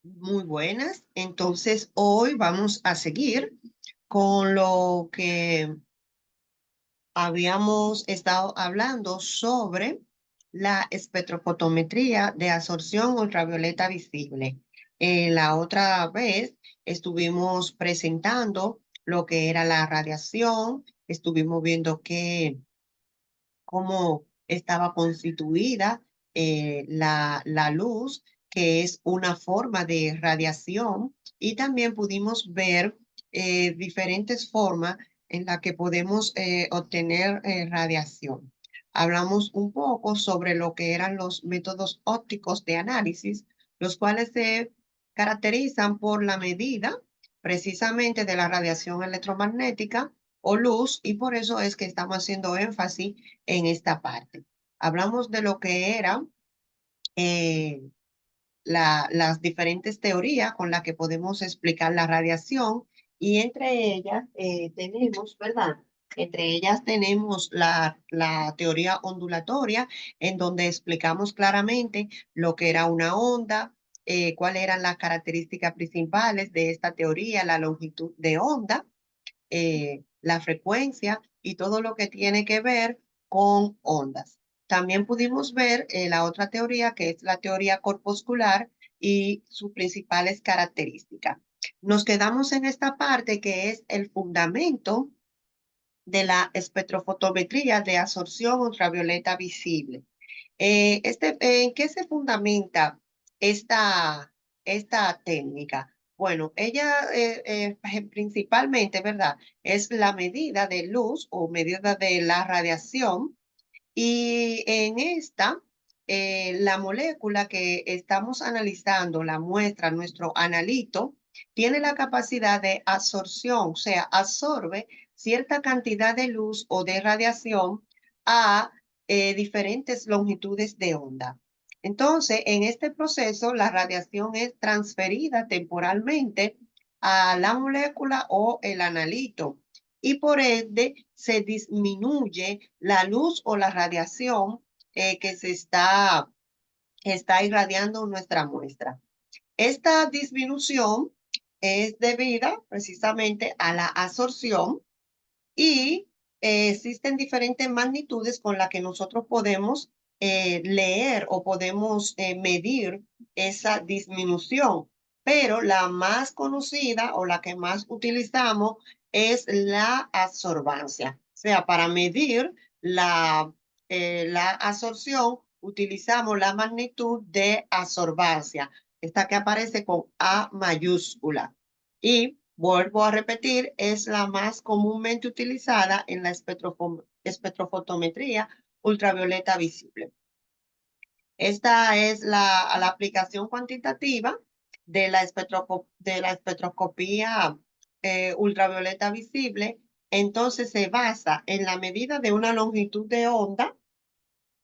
Muy buenas. Entonces, hoy vamos a seguir con lo que habíamos estado hablando sobre la espectrofotometría de absorción ultravioleta visible. La otra vez estuvimos presentando lo que era la radiación, estuvimos viendo cómo estaba constituida la luz, que es una forma de radiación, y también pudimos ver diferentes formas en las que podemos obtener radiación. Hablamos un poco sobre lo que eran los métodos ópticos de análisis, los cuales se caracterizan por la medida precisamente de la radiación electromagnética o luz, y por eso es que estamos haciendo énfasis en esta parte. Hablamos de lo que eran eh, las diferentes teorías con las que podemos explicar la radiación, y entre ellas tenemos, ¿verdad? Entre ellas tenemos la teoría ondulatoria, en donde explicamos claramente lo que era una onda, cuáles eran las características principales de esta teoría, la longitud de onda, la frecuencia y todo lo que tiene que ver con ondas. También pudimos ver la otra teoría, que es la teoría corpuscular y sus principales características. Nos quedamos en esta parte que es el fundamento de la espectrofotometría de absorción ultravioleta visible. ¿En qué se fundamenta esta técnica? Bueno, ella principalmente, ¿verdad? Es la medida de luz o medida de la radiación, y en esta, la molécula que estamos analizando, la muestra, nuestro analito, tiene la capacidad de absorción, o sea, absorbe cierta cantidad de luz o de radiación a diferentes longitudes de onda. Entonces, en este proceso, la radiación es transferida temporalmente a la molécula o el analito, y por ende se disminuye la luz o la radiación que está irradiando nuestra muestra. Esta disminución es debida precisamente a la absorción, y existen diferentes magnitudes con las que nosotros podemos leer o podemos medir esa disminución, pero la más conocida o la que más utilizamos es la absorbancia. O sea, para medir la absorción utilizamos la magnitud de absorbancia, esta que aparece con A mayúscula. Y vuelvo a repetir, es la más comúnmente utilizada en la espectrofotometría ultravioleta visible. Esta es la aplicación cuantitativa de la espectroscopía ultravioleta visible. Entonces se basa en la medida de una longitud de onda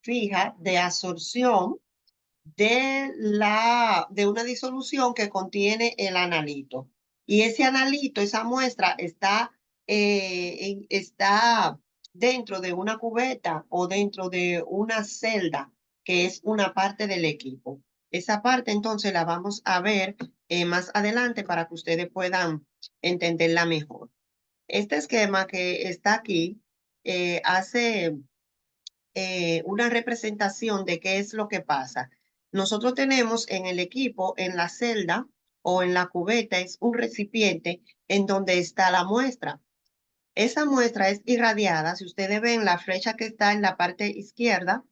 fija de absorción de una disolución que contiene el analito. Y ese analito, esa muestra, está dentro de una cubeta o dentro de una celda, que es una parte del equipo. Esa parte entonces la vamos a ver más adelante para que ustedes puedan entenderla mejor. Este esquema que está aquí hace una representación de qué es lo que pasa. Nosotros tenemos en el equipo, en la celda o en la cubeta, es un recipiente en donde está la muestra. Esa muestra es irradiada. Si ustedes ven la flecha que está en la parte izquierda,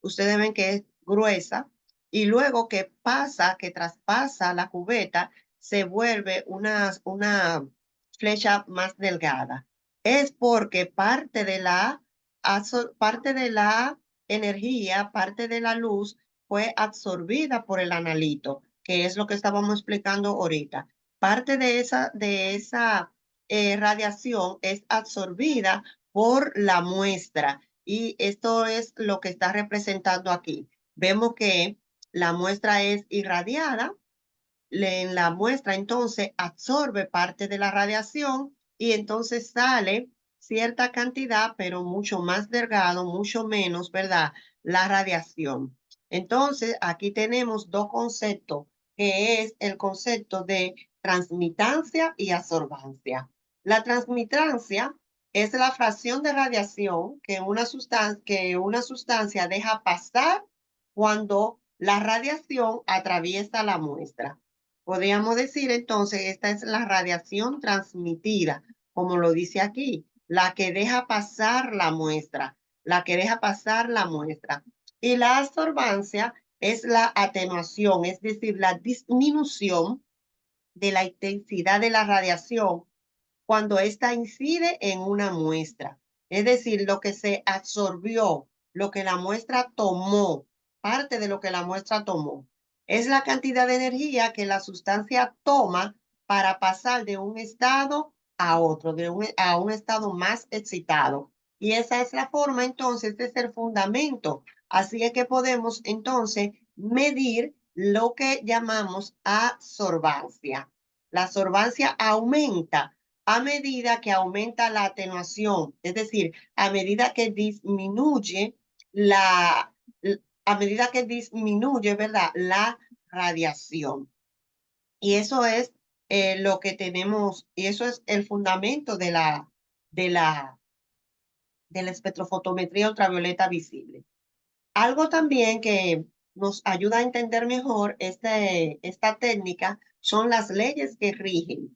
ustedes ven que es gruesa, y luego que pasa, que traspasa la cubeta, se vuelve una flecha más delgada. Es porque parte de la energía, parte de la luz fue absorbida por el analito, que es lo que estábamos explicando ahorita. Parte de esa radiación es absorbida por la muestra, y esto es lo que está representando aquí. Vemos que la muestra es irradiada, en la muestra entonces absorbe parte de la radiación, y entonces sale cierta cantidad, pero mucho más delgado, mucho menos, ¿verdad? La radiación. Entonces, aquí tenemos dos conceptos. que es el concepto de transmitancia y absorbancia. La transmitancia es la fracción de radiación que una sustancia deja pasar cuando la radiación atraviesa la muestra. Podríamos decir entonces, esta es la radiación transmitida, como lo dice aquí, la que deja pasar la muestra, la que deja pasar la muestra. Y la absorbancia es la atenuación, es decir, la disminución de la intensidad de la radiación cuando ésta incide en una muestra. Es decir, lo que se absorbió, lo que la muestra tomó, parte de lo que la muestra tomó, es la cantidad de energía que la sustancia toma para pasar de un estado a otro, a un estado más excitado. Y esa es la forma, entonces, es el fundamento. Así es que podemos, entonces, medir lo que llamamos absorbancia. La absorbancia aumenta a medida que aumenta la atenuación, es decir, a medida que disminuye la, a medida que disminuye, ¿verdad? La radiación. Y eso es lo que tenemos, y eso es el fundamento de la, de la espectrofotometría ultravioleta visible. Algo también que nos ayuda a entender mejor esta técnica son las leyes que rigen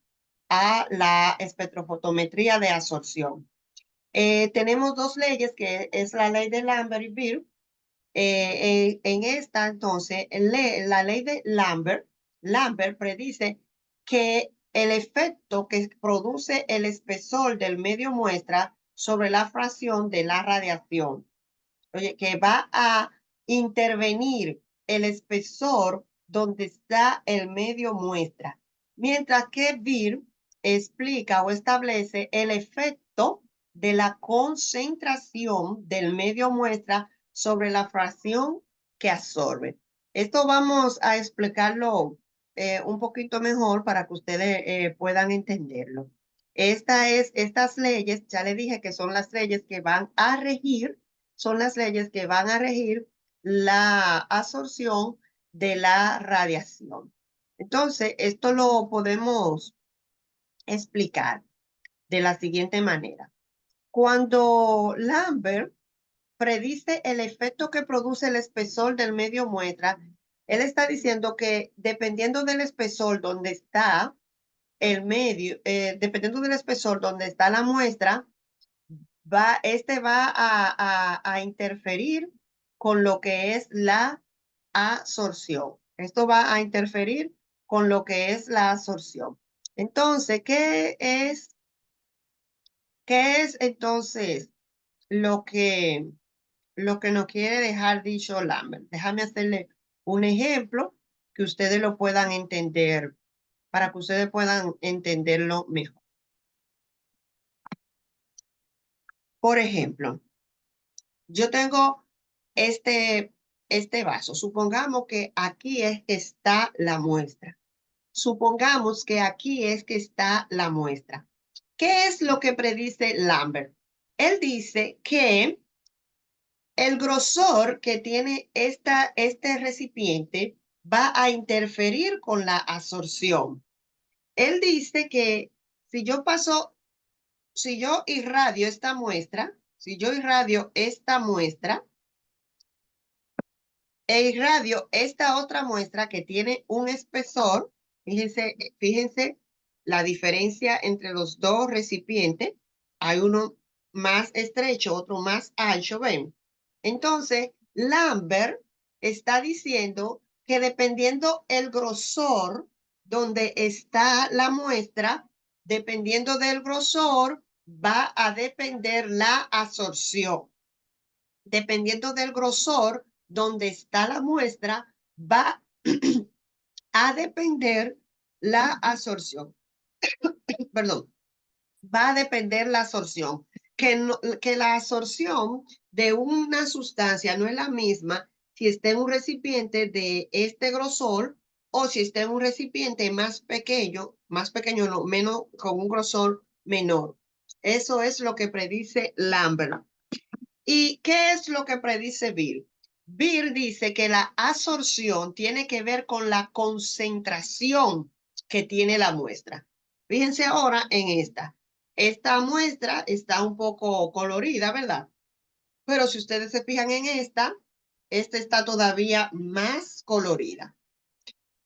a la espectrofotometría de absorción. Tenemos dos leyes, que es la ley de Lambert y Beer. En esta, entonces, la ley de Lambert predice que el efecto que produce el espesor del medio muestra sobre la fracción de la radiación, oye, que va a intervenir el espesor donde está el medio muestra, mientras que Beer explica o establece el efecto de la concentración del medio muestra sobre la fracción que absorbe. Esto vamos a explicarlo un poquito mejor para que ustedes puedan entenderlo. Estas leyes, ya le dije que son las leyes que van a regir, son las leyes que van a regir la absorción de la radiación. Entonces, esto lo podemos explicar de la siguiente manera. Cuando Lambert predice el efecto que produce el espesor del medio muestra, él está diciendo que dependiendo del espesor donde está el medio, dependiendo del espesor donde está la muestra, este va a interferir con lo que es la absorción. Esto va a interferir con lo que es la absorción. Entonces, qué es entonces lo que nos quiere dejar dicho Lambert? Déjame hacerle un ejemplo que ustedes lo puedan entender, para que ustedes puedan entenderlo mejor. Por ejemplo, yo tengo este vaso. Supongamos que aquí es que está la muestra. Supongamos que aquí es que está la muestra. ¿Qué es lo que predice Lambert? Él dice que el grosor que tiene este recipiente va a interferir con la absorción. Él dice que si yo si yo irradio esta muestra, e irradio esta otra muestra que tiene un espesor, fíjense la diferencia entre los dos recipientes. Hay uno más estrecho, otro más ancho, ¿ven? Entonces, Lambert está diciendo que dependiendo el grosor donde está la muestra, dependiendo del grosor, va a depender la absorción. Dependiendo del grosor donde está la muestra, va a depender la absorción. Perdón, va a depender la absorción. Que la absorción de una sustancia no es la misma si está en un recipiente de este grosor o si está en un recipiente más pequeño no, menos, con un grosor menor. Eso es lo que predice Lambert. ¿Y qué es lo que predice Beer? Beer dice que la absorción tiene que ver con la concentración que tiene la muestra. Fíjense ahora en esta. Esta muestra está un poco colorida, ¿verdad? Pero si ustedes se fijan en esta está todavía más colorida.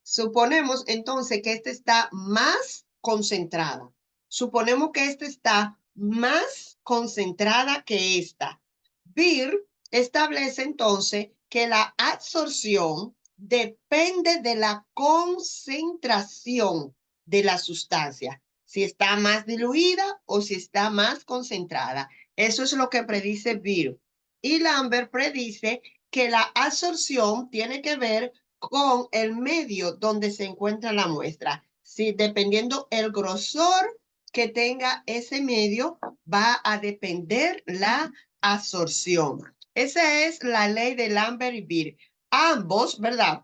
Suponemos entonces que esta está más concentrada. Suponemos que esta está más concentrada que esta. Beer establece entonces que la absorción depende de la concentración de la sustancia, si está más diluida o si está más concentrada. Eso es lo que predice Beer. Y Lambert predice que la absorción tiene que ver con el medio donde se encuentra la muestra. Si dependiendo el grosor que tenga ese medio, va a depender la absorción. Esa es la ley de Lambert y Beer. Ambos, ¿verdad?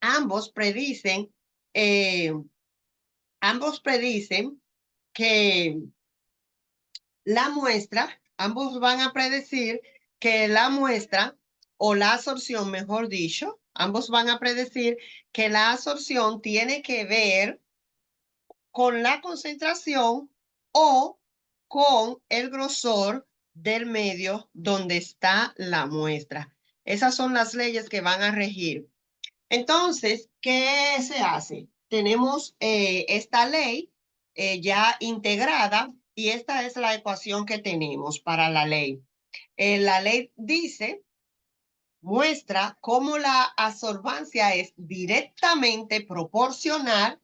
Ambos predicen, eh, ambos predicen que la muestra, ambos van a predecir que la muestra o la absorción, mejor dicho, ambos van a predecir que la absorción tiene que ver con la concentración o con el grosor del medio donde está la muestra. Esas son las leyes que van a regir. Entonces, ¿qué se hace? Tenemos esta ley ya integrada y esta es la ecuación que tenemos para la ley. La ley dice, muestra cómo la absorbancia es directamente proporcional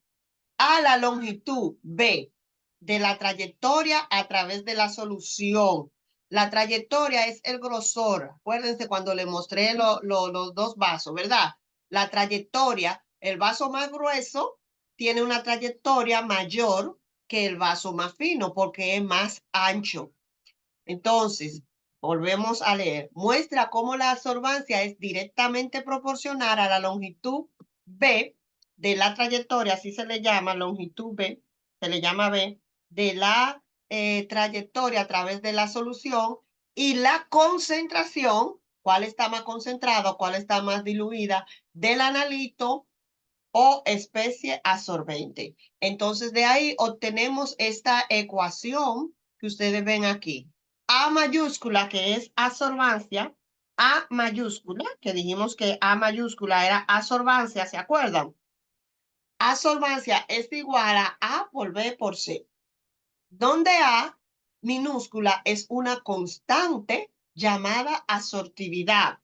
a la longitud B de la trayectoria a través de la solución. La trayectoria es el grosor. Acuérdense cuando le mostré los dos vasos, ¿verdad? La trayectoria, el vaso más grueso tiene una trayectoria mayor que el vaso más fino porque es más ancho. Entonces, volvemos a leer. Muestra cómo la absorbancia es directamente proporcional a la longitud B de la trayectoria, así se le llama, longitud B, se le llama B, de la trayectoria a través de la solución y la concentración, cuál está más concentrado, cuál está más diluida, del analito o especie absorbente. Entonces, de ahí obtenemos esta ecuación que ustedes ven aquí. A mayúscula, que es absorbancia, A mayúscula, que dijimos que A mayúscula era absorbancia, ¿se acuerdan? Absorbancia es igual a A por B por C, donde A minúscula es una constante llamada absortividad.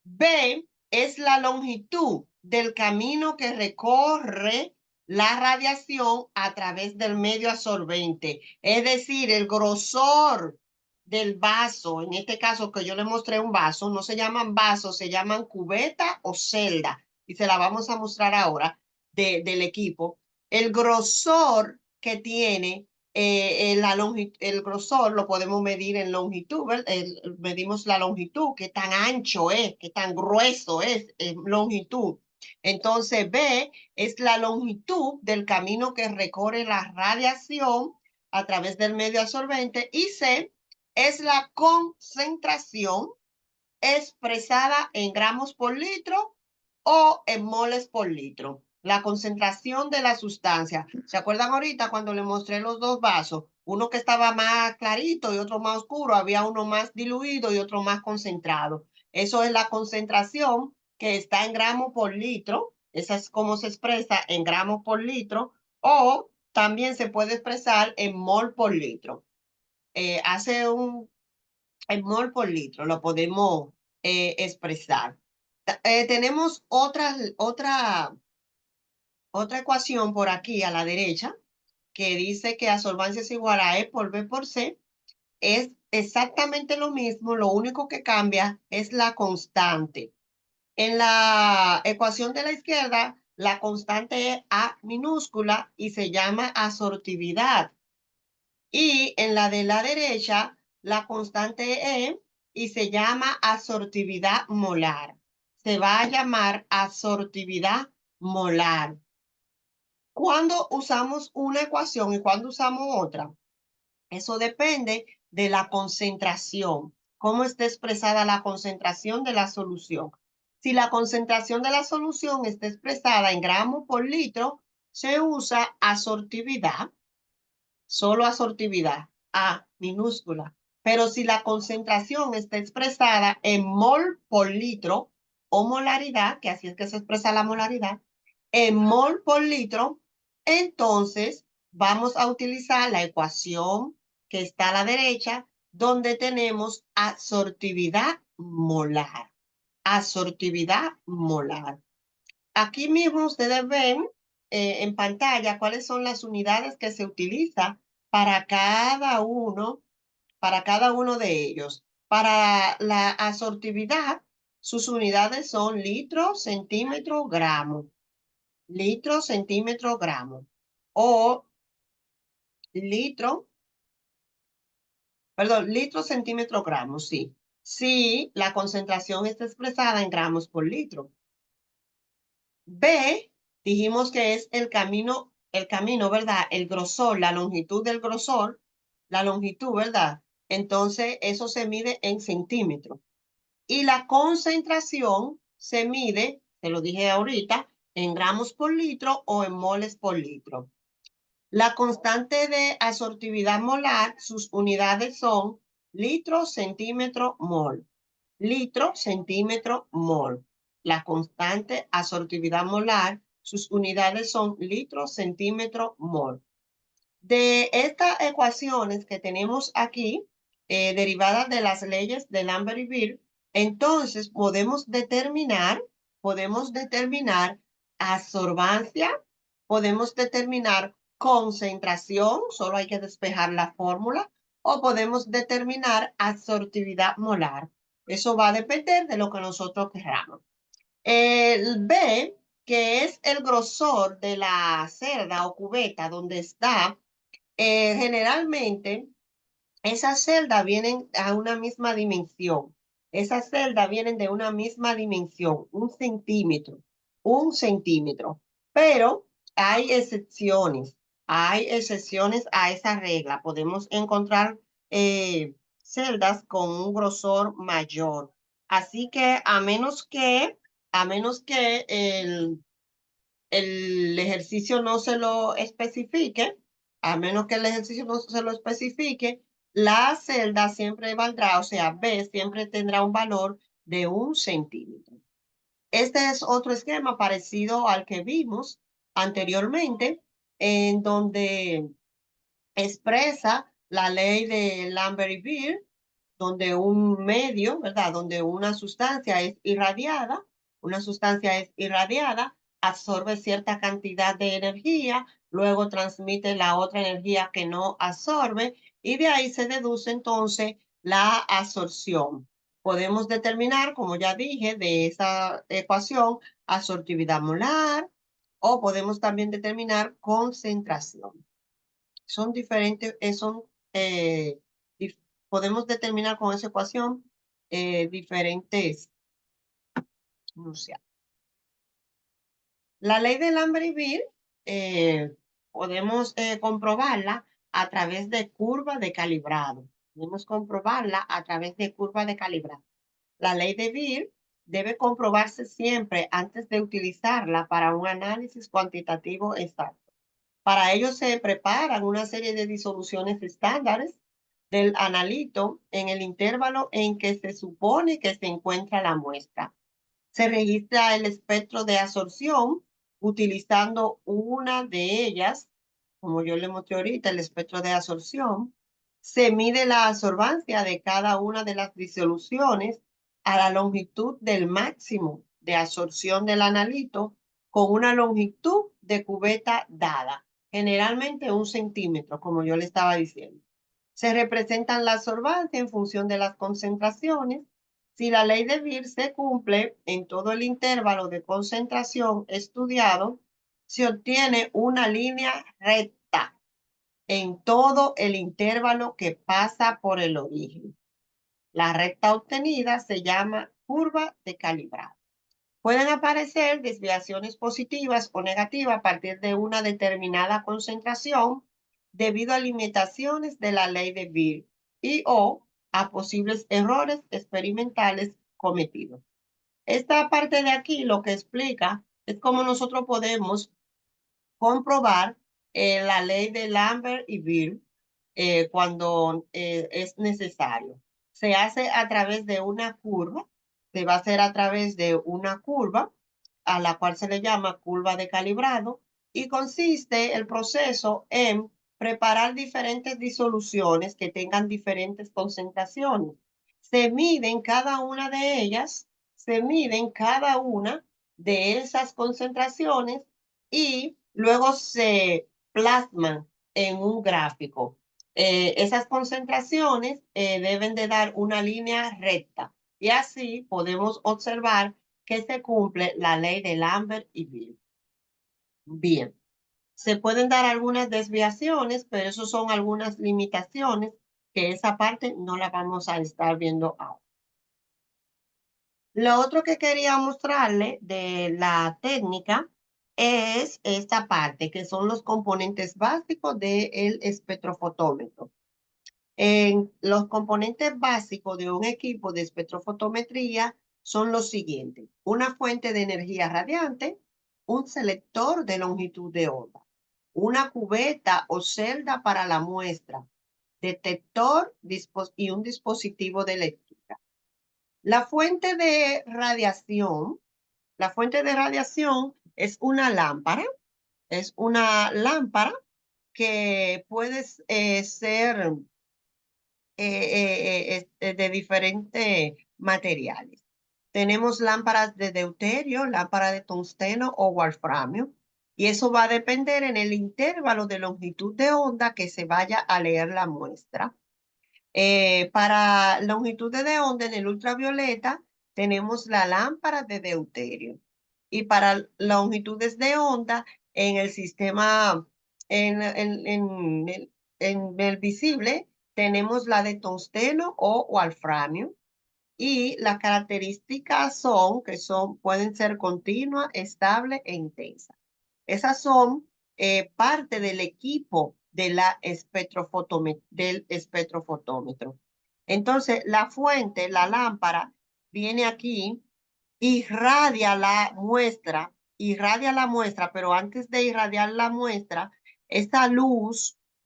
B es la longitud del camino que recorre la radiación a través del medio absorbente, es decir, el grosor del vaso. En este caso que yo le mostré un vaso, no se llaman vasos, se llaman cubeta o celda, y se la vamos a mostrar ahora del equipo. El grosor que tiene el grosor lo podemos medir en longitud, medimos la longitud, qué tan ancho es, qué tan grueso es, longitud. Entonces, B es la longitud del camino que recorre la radiación a través del medio absorbente y C es la concentración expresada en gramos por litro o en moles por litro. La concentración de la sustancia. ¿Se acuerdan ahorita cuando le mostré los dos vasos? Uno que estaba más clarito y otro más oscuro. Había uno más diluido y otro más concentrado. Eso es la concentración que está en gramos por litro. Esa es como se expresa en gramos por litro. O también se puede expresar en mol por litro. Hace un en mol por litro, lo podemos expresar. Tenemos otra ecuación por aquí a la derecha que dice que absorbancia es igual a E por B por C. Es exactamente lo mismo, lo único que cambia es la constante. En la ecuación de la izquierda, la constante es A minúscula y se llama absortividad. Y en la de la derecha, la constante E y se llama absortividad molar. Se va a llamar absortividad molar. ¿Cuándo usamos una ecuación y cuándo usamos otra? Eso depende de la concentración. cómo está expresada la concentración de la solución. Si la concentración de la solución está expresada en gramos por litro, se usa asortividad, solo asortividad, A minúscula. Pero si la concentración está expresada en mol por litro o molaridad, que así es que se expresa la molaridad, en mol por litro, entonces vamos a utilizar la ecuación que está a la derecha, donde tenemos asortividad molar. Asortividad molar. Aquí mismo ustedes ven en pantalla cuáles son las unidades que se utiliza para cada uno de ellos. Para la asortividad, sus unidades son litro, centímetro, gramo. Litro, centímetro, gramo. O litro, perdón, litro, centímetro, gramo, sí. Sí, la concentración está expresada en gramos por litro. B, dijimos que es el camino, ¿verdad? El grosor, la longitud del grosor, la longitud, ¿verdad? Entonces, eso se mide en centímetros. Y la concentración se mide, te lo dije ahorita, en gramos por litro o en moles por litro. La constante de asortividad molar, sus unidades son litro, centímetro, mol. Litro, centímetro, mol. La constante asortividad molar, sus unidades son litro, centímetro, mol. De estas ecuaciones que tenemos aquí, derivadas de las leyes de Lambert y Beer, entonces podemos determinar absorbancia, podemos determinar concentración, solo hay que despejar la fórmula, o podemos determinar absortividad molar. Eso va a depender de lo que nosotros queramos. El B, que es el grosor de la celda o cubeta donde está, generalmente esas celdas vienen a una misma dimensión. Esas celdas vienen de una misma dimensión, un centímetro. Pero hay excepciones a esa regla. Podemos encontrar celdas con un grosor mayor. Así que a menos que el ejercicio no se lo especifique, a menos que el ejercicio no se lo especifique, la celda siempre valdrá, o sea, B siempre tendrá un valor de 1 centímetro. Este es otro esquema parecido al que vimos anteriormente, en donde expresa la ley de Lambert y Beer, donde un medio, ¿verdad? Donde una sustancia es irradiada, absorbe cierta cantidad de energía, luego transmite la otra energía que no absorbe y de ahí se deduce entonces la absorción. Podemos determinar, como ya dije, de esa ecuación, absortividad molar o podemos también determinar concentración. Son diferentes, eh, dif- podemos determinar con esa ecuación diferentes, o sea, la ley de Lambert-Beer podemos comprobarla a través de curva de calibrado. Podemos comprobarla a través de curva de calibrado. La ley de Beer debe comprobarse siempre antes de utilizarla para un análisis cuantitativo exacto. Para ello se preparan una serie de disoluciones estándares del analito en el intervalo en que se supone que se encuentra la muestra. Se registra el espectro de absorción utilizando una de ellas, como yo le mostré ahorita, el espectro de absorción. Se mide la absorbancia de cada una de las disoluciones a la longitud del máximo de absorción del analito con una longitud de cubeta dada, generalmente 1 centímetro, como yo le estaba diciendo. Se representan la absorbancia en función de las concentraciones. Si la ley de Beer se cumple en todo el intervalo de concentración estudiado, se obtiene una línea recta en todo el intervalo que pasa por el origen. La recta obtenida se llama curva de calibrado. Pueden aparecer desviaciones positivas o negativas a partir de una determinada concentración debido a limitaciones de la ley de Beer y o a posibles errores experimentales cometidos. Esta parte de aquí lo que explica es cómo nosotros podemos comprobar la ley de Lambert y Beer cuando es necesario. Se hace a través de una curva, se va a hacer a través de una curva a la cual se le llama curva de calibrado y consiste el proceso en preparar diferentes disoluciones que tengan diferentes concentraciones. Se miden cada una de ellas, se miden cada una de esas concentraciones y luego se plasman en un gráfico. Esas concentraciones deben de dar una línea recta y así podemos observar que se cumple la ley de Lambert y Beer. Bien, se pueden dar algunas desviaciones, pero eso son algunas limitaciones que esa parte no la vamos a estar viendo ahora. Lo otro que quería mostrarle de la técnica es esta parte, que son los componentes básicos del espectrofotómetro. Los componentes básicos de un equipo de espectrofotometría son los siguientes: una fuente de energía radiante, un selector de longitud de onda, una cubeta o celda para la muestra, detector y un dispositivo de lectura. La fuente de radiación, la fuente de radiación es una lámpara que puede ser de diferentes materiales. Tenemos lámparas de deuterio, lámpara de tungsteno o wolframio, y eso va a depender en el intervalo de longitud de onda que se vaya a leer la muestra. Para longitudes de onda en el ultravioleta tenemos la lámpara de deuterio y para longitudes de onda en el sistema, en el visible tenemos la de tungsteno o wolframio y las características pueden ser continua, estable e intensa. Esas son parte del equipo de del espectrofotómetro. Entonces, la fuente, la lámpara, viene aquí, irradia la muestra, pero antes de irradiar la muestra, esa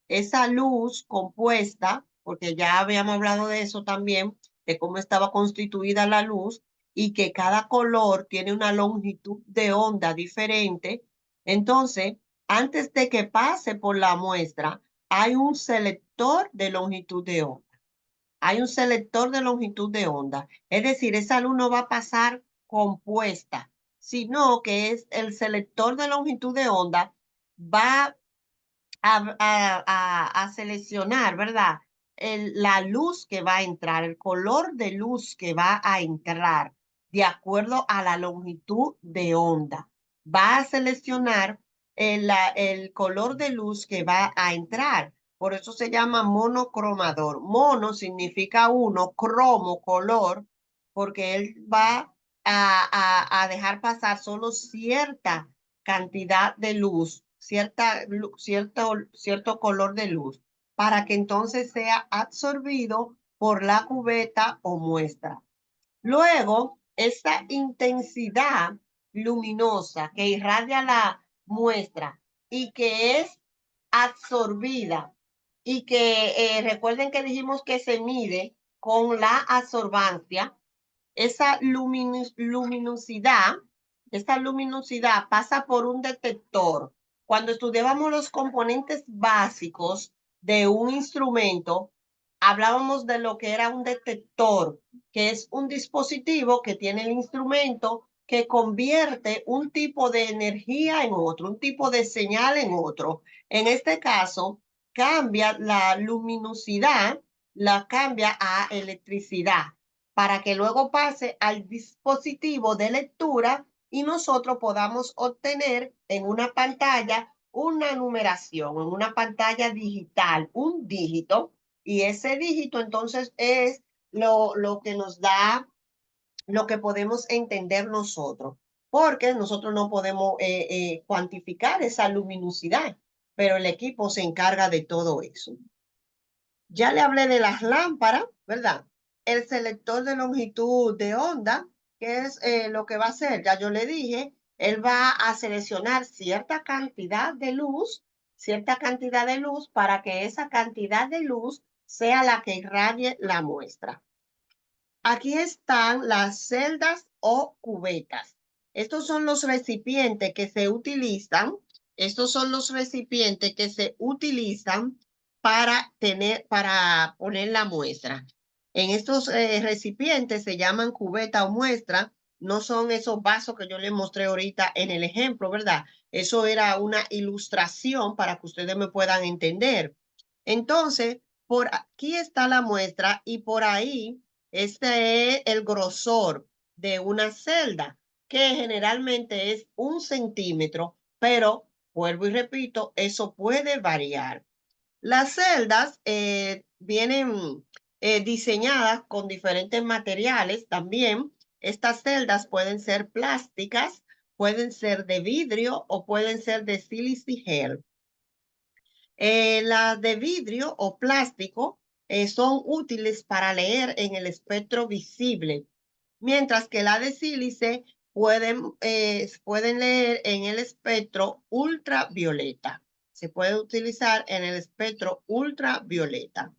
esa luz compuesta, porque ya habíamos hablado de eso también, de cómo estaba constituida la luz y que cada color tiene una longitud de onda diferente. Entonces, antes de que pase por la muestra, hay un selector de longitud de onda. Hay un selector de longitud de onda. Es decir, esa luz no va a pasar compuesta, sino que es el selector de longitud de onda va a seleccionar, ¿verdad? La luz que va a entrar, el color de luz que va a entrar de acuerdo a la longitud de onda. Va a seleccionar el color de luz que va a entrar. Por eso se llama monocromador. Mono significa uno, cromo, color, porque él va a dejar pasar solo cierta cantidad de luz, cierto color de luz, para que entonces sea absorbido por la cubeta o muestra. Luego, esa intensidad luminosa que irradia la muestra y que es absorbida y que recuerden que dijimos que se mide con la absorbancia, esa luminosidad, esta luminosidad pasa por un detector. Cuando estudiábamos los componentes básicos de un instrumento, hablábamos de lo que era un detector, que es un dispositivo que tiene el instrumento que convierte un tipo de energía en otro, un tipo de señal en otro. En este caso, cambia la luminosidad, la cambia a electricidad para que luego pase al dispositivo de lectura y nosotros podamos obtener en una pantalla una numeración, en una pantalla digital, un dígito, y ese dígito entonces es lo que nos da, lo que podemos entender nosotros, porque nosotros no podemos cuantificar esa luminosidad, pero el equipo se encarga de todo eso. Ya le hablé de las lámparas, ¿verdad? El selector de longitud de onda, que es lo que va a hacer, ya yo le dije, él va a seleccionar cierta cantidad de luz para que esa cantidad de luz sea la que irradie la muestra. Aquí están las celdas o cubetas. Estos son los recipientes que se utilizan. Estos son los recipientes que se utilizan para poner la muestra. En estos recipientes se llaman cubeta o muestra. No son esos vasos que yo les mostré ahorita en el ejemplo, ¿verdad? Eso era una ilustración para que ustedes me puedan entender. Entonces, por aquí está la muestra y por ahí este es el grosor de una celda, que generalmente es 1 centímetro, pero vuelvo y repito, eso puede variar. Las celdas vienen diseñadas con diferentes materiales también. Estas celdas pueden ser plásticas, pueden ser de vidrio o pueden ser de silicigel. Las de vidrio o plástico son útiles para leer en el espectro visible, mientras que la de sílice pueden leer en el espectro ultravioleta. Se puede utilizar en el espectro ultravioleta.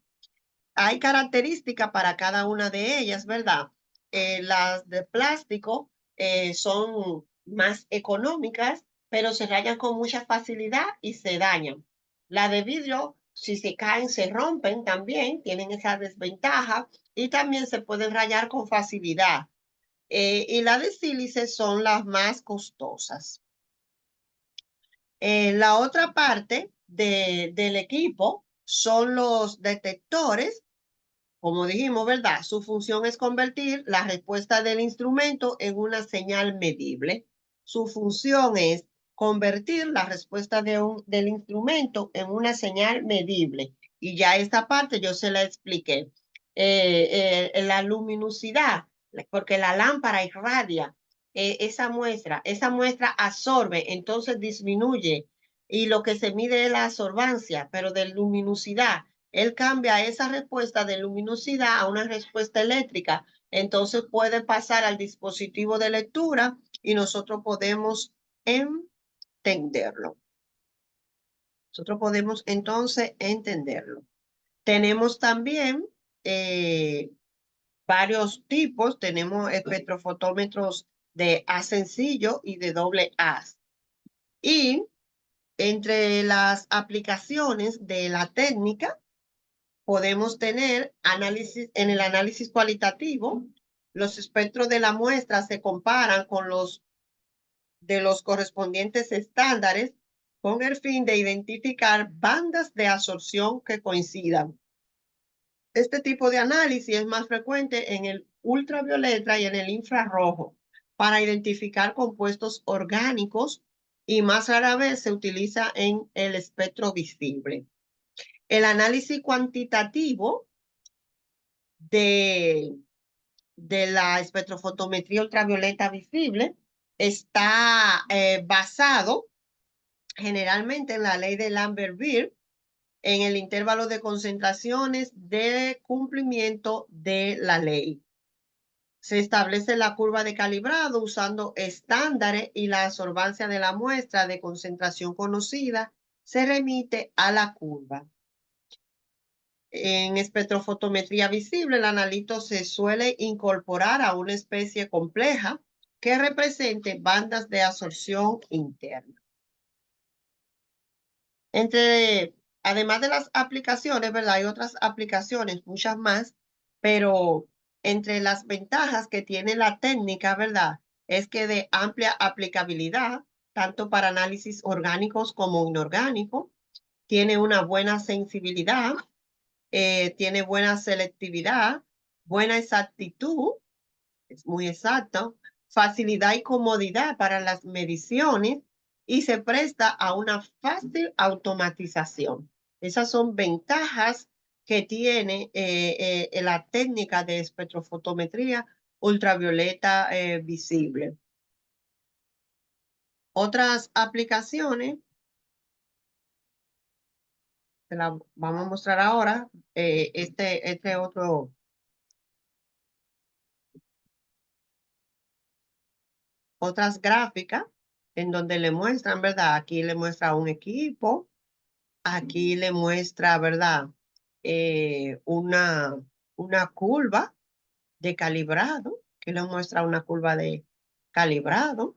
Hay características para cada una de ellas, ¿verdad? Las de plástico son más económicas, pero se rayan con mucha facilidad y se dañan. La de vidrio, si se caen, se rompen también, tienen esa desventaja y también se pueden rayar con facilidad. Y la de sílice son las más costosas. La otra parte del equipo son los detectores. Como dijimos, ¿verdad? Su función es convertir la respuesta del instrumento en una señal medible. Su función es convertir la respuesta del instrumento en una señal medible. Y ya esta parte yo se la expliqué. La luminosidad, porque la lámpara irradia esa muestra absorbe, entonces disminuye. Y lo que se mide es la absorbancia, pero de luminosidad él cambia esa respuesta de luminosidad a una respuesta eléctrica. Entonces puede pasar al dispositivo de lectura y nosotros podemos entenderlo. Nosotros podemos entonces entenderlo. Tenemos también varios tipos. Tenemos espectrofotómetros de haz sencillo y de doble haz. Y entre las aplicaciones de la técnica, podemos tener en el análisis cualitativo, los espectros de la muestra se comparan con los de los correspondientes estándares con el fin de identificar bandas de absorción que coincidan. Este tipo de análisis es más frecuente en el ultravioleta y en el infrarrojo para identificar compuestos orgánicos y más rara vez se utiliza en el espectro visible. El análisis cuantitativo de, de la espectrofotometría ultravioleta visible está basado generalmente en la ley de Lambert-Beer, en el intervalo de concentraciones de cumplimiento de la ley. Se establece la curva de calibrado usando estándares y la absorbancia de la muestra de concentración conocida se remite a la curva. En espectrofotometría visible, el analito se suele incorporar a una especie compleja que represente bandas de absorción interna. Además de las aplicaciones, ¿verdad? Hay otras aplicaciones, muchas más, pero entre las ventajas que tiene la técnica, ¿verdad? Es que de amplia aplicabilidad, tanto para análisis orgánicos como inorgánicos, tiene una buena sensibilidad, tiene buena selectividad, buena exactitud, es muy exacto, facilidad y comodidad para las mediciones y se presta a una fácil automatización. Esas son ventajas que tiene la técnica de espectrofotometría ultravioleta visible. Otras aplicaciones te la vamos a mostrar ahora, otras gráficas en donde le muestran, ¿verdad? Aquí le muestra un equipo, aquí le muestra, ¿verdad? Una curva de calibrado, que le muestra una curva de calibrado,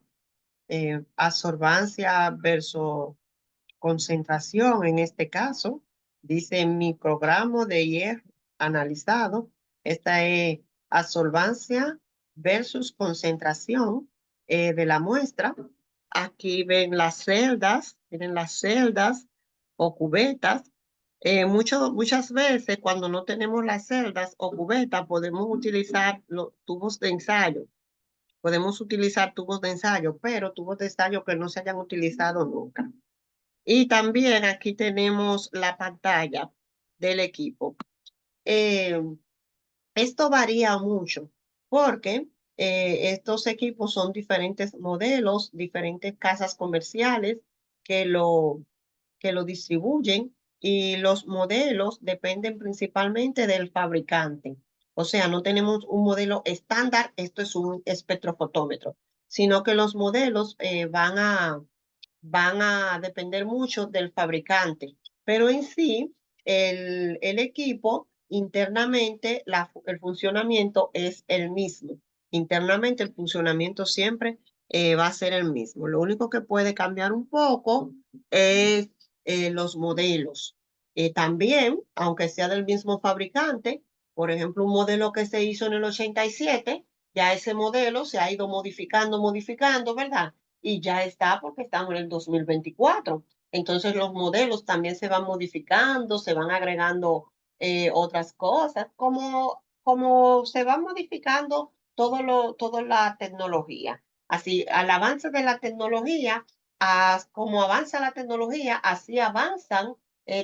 absorbancia versus concentración en este caso, dice microgramo de hierro analizado. Esta es absorbancia versus concentración de la muestra. Aquí ven las celdas, miren las celdas o cubetas. Muchas veces cuando no tenemos las celdas o cubetas podemos utilizar los tubos de ensayo. Podemos utilizar tubos de ensayo, pero tubos de ensayo que no se hayan utilizado nunca. Y también aquí tenemos la pantalla del equipo. Eh, Esto varía mucho porque estos equipos son diferentes modelos, diferentes casas comerciales que que lo distribuyen y los modelos dependen principalmente del fabricante. O sea, no tenemos un modelo estándar, esto es un espectrofotómetro, sino que los modelos van a depender mucho del fabricante, pero en sí, el equipo internamente, el funcionamiento es el mismo. Internamente el funcionamiento siempre va a ser el mismo. Lo único que puede cambiar un poco es los modelos. También, aunque sea del mismo fabricante, por ejemplo, un modelo que se hizo en el 87, ya ese modelo se ha ido modificando, ¿verdad? Y ya está porque estamos en el 2024. Entonces los modelos también se van modificando, se van agregando otras cosas, como se va modificando toda la tecnología. Así, al avance de la tecnología, como avanza la tecnología, así avanzan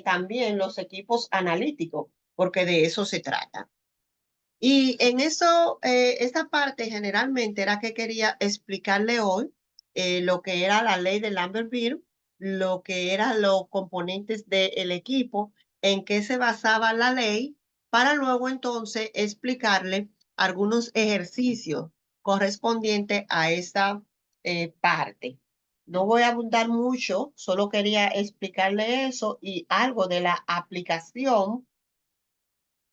también los equipos analíticos, porque de eso se trata. Y en eso, esta parte generalmente era que quería explicarle hoy lo que era la ley de Lambert-Beer, lo que eran los componentes del equipo, en qué se basaba la ley, para luego entonces explicarle algunos ejercicios correspondientes a esa parte. No voy a abundar mucho, solo quería explicarle eso y algo de la aplicación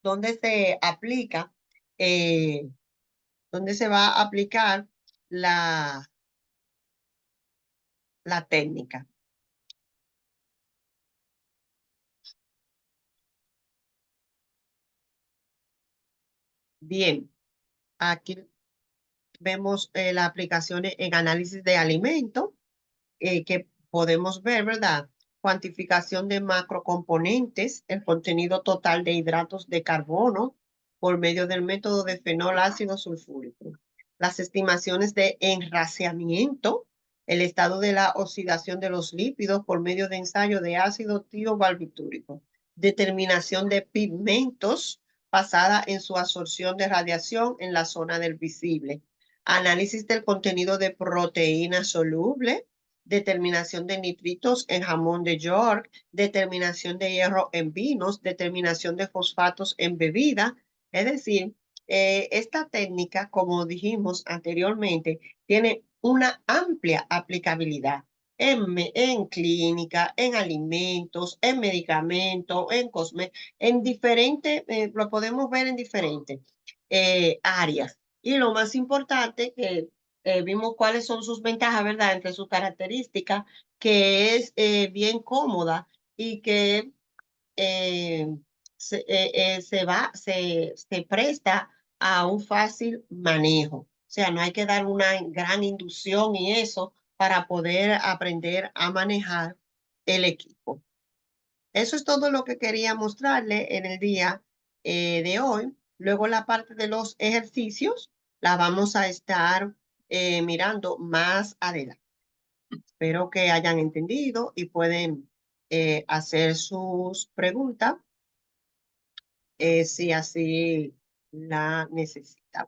donde se aplica, eh, donde se va a aplicar la, la técnica. Bien, aquí vemos las aplicaciones en análisis de alimentos que podemos ver, ¿verdad? Cuantificación de macrocomponentes, el contenido total de hidratos de carbono por medio del método de fenol ácido sulfúrico. Las estimaciones de enraciamiento, el estado de la oxidación de los lípidos por medio de ensayo de ácido tiobarbitúrico. Determinación de pigmentos basada en su absorción de radiación en la zona del visible. Análisis del contenido de proteína soluble, determinación de nitritos en jamón de York, determinación de hierro en vinos, determinación de fosfatos en bebida. Es decir, esta técnica, como dijimos anteriormente, tiene una amplia aplicabilidad en clínica, en alimentos, en medicamentos, en cosméticos, en diferentes, lo podemos ver en diferentes áreas. Y lo más importante que vimos cuáles son sus ventajas, ¿verdad? Entre sus características, que es bien cómoda y que eh, se presta a un fácil manejo. O sea, no hay que dar una gran inducción y eso para poder aprender a manejar el equipo. Eso es todo lo que quería mostrarle en el día de hoy. Luego la parte de los ejercicios la vamos a estar mirando más adelante. Espero que hayan entendido y pueden hacer sus preguntas si así la necesitan.